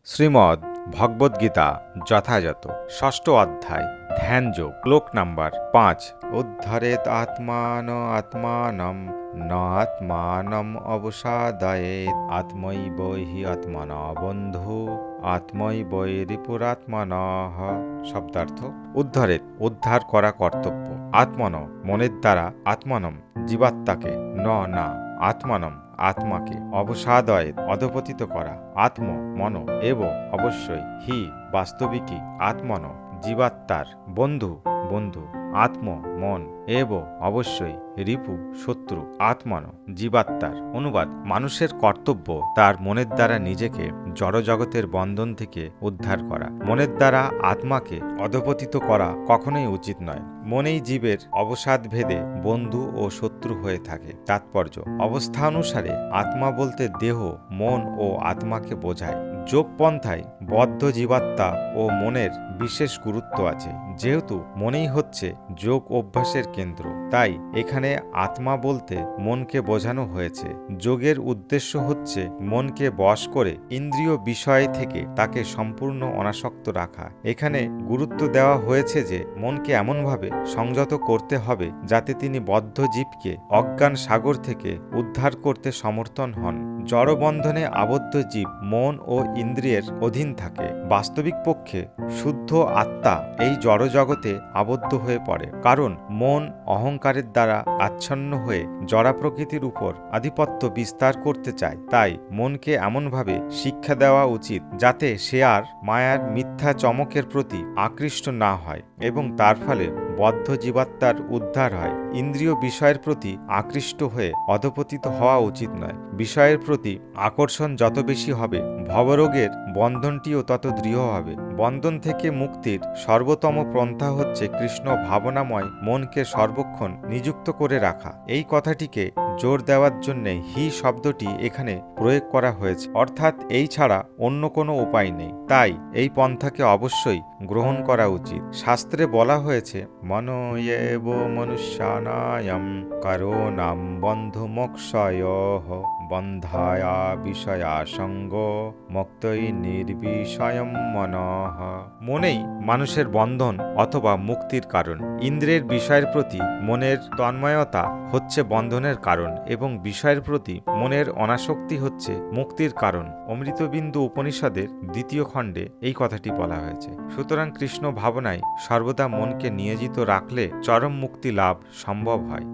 শ্রীমদ্ ভগবদ্গীতা যথাযথ ষষ্ঠ অধ্যায় ধ্যানযোগ শ্লোক নাম্বার 5 উদ্ধরেত আত্মান আত্মানম ন আত্মানম অবসাদয়েত আত্মৈব হি আত্মনা বন্ধু আত্মৈব রিপুরাত্মনঃ। শব্দার্থ: উদ্ধরেত উদ্ধার করা কর্তব্য, আত্মন মনের দ্বারা, আত্মানম জীবাত্মাকে, না আত্মানম আত্মাকে, অবসাদয়ে অধপতিত করা, আত্ম মন, এব অবশ্যই, হি বাস্তবিকই, আত্মন জীবাত্মার, বন্ধু আত্ম মন, এব অবশ্যই, রিপু শত্রু, আত্মন জীবাত্মার। অনুবাদ: মানুষের কর্তব্য তার মনের দ্বারা নিজেকে জড়জগতের বন্ধন থেকে উদ্ধার করা। মনের দ্বারা আত্মাকে অধপতিত করা কখনোই উচিত নয়। মনেই জীবের অবসাদ ভেদে বন্ধু ও শত্রু হয়ে থাকে। তাৎপর্য: অবস্থানুসারে আত্মা বলতে দেহ, মন ও আত্মাকে বোঝায়। যোগপন্থায় বদ্ধ জীবাত্মা ও মনের বিশেষ গুরুত্ব আছে। যেহেতু মনেই হচ্ছে যোগ অভ্যাসের কেন্দ্র, তাই এখানে আত্মা বলতে মনকে বোঝানো হয়েছে। যোগের উদ্দেশ্য হচ্ছে মনকে বশ করে ইন্দ্রিয় বিষয় থেকে তাকে সম্পূর্ণ অনাসক্ত রাখা। এখানে গুরুত্ব দেওয়া হয়েছে যে মনকে এমনভাবে সংযত করতে হবে যাতে তিনি বদ্ধ জীবকে অজ্ঞান সাগর থেকে উদ্ধার করতে সমর্থন হন। জড়বন্ধনে আবদ্ধ জীব মন ও ইন্দ্রিয়ের অধীন থাকে। বাস্তবিক পক্ষে শুদ্ধ আত্মা এই জড়জগতে আবদ্ধ হয়ে পড়ে, কারণ মন অহংকারের দ্বারা আচ্ছন্ন হয়ে জড়া প্রকৃতির উপর আধিপত্য বিস্তার করতে চায়। তাই মনকে এমনভাবে শিক্ষা দেওয়া উচিত যাতে সে আর মায়ার মিথ্যা চমকের প্রতি আকৃষ্ট না হয় এবং তার ফলে বদ্ধ জীবাত্মার উদ্ধার হয়। ইন্দ্রিয় বিষয়ের প্রতি আকৃষ্ট হয়ে অধপতিত হওয়া উচিত নয়। বিষয়ের প্রতি আকর্ষণ যত বেশি হবে, ভবরোগের বন্ধনটিও তত দৃঢ় হবে। বন্ধন থেকে মুক্তির সর্বোত্তম পন্থা হচ্ছে কৃষ্ণ ভাবনাময় মনকে সর্বক্ষণ নিযুক্ত করে রাখা। এই কথাটিকে জোর দেওয়ার জন্যে হি শব্দটি এখানে প্রয়োগ করা হয়েছে, অর্থাৎ এই ছাড়া অন্য কোনো উপায় নেই। তাই এই পন্থাকে অবশ্যই গ্রহণ করা উচিত। শাস্ত্রে বলা হয়েছে, মনয়েব মনুষ্যানায়ম কারণাম বন্ধু মোক্ষয়ঃ বন্ধায়া বিষয়াসঙ্গ মুক্তৈ নির্বিষয়ম মনঃ। মনেই মানুষের বন্ধন অথবা মুক্তির কারণ। ইন্দ্রিয়ের বিষয়ের প্রতি মনের তন্ময়তা হচ্ছে বন্ধনের কারণ এবং বিষয়ের প্রতি মনের অনাসক্তি হচ্ছে মুক্তির কারণ। অমৃতবিন্দু উপনিষদের 2য় খণ্ডে এই কথাটি বলা হয়েছে। সুতরাং কৃষ্ণ ভাবনায় সর্বদা মনকে নিয়োজিত রাখলে চরম মুক্তি লাভ সম্ভব হয়।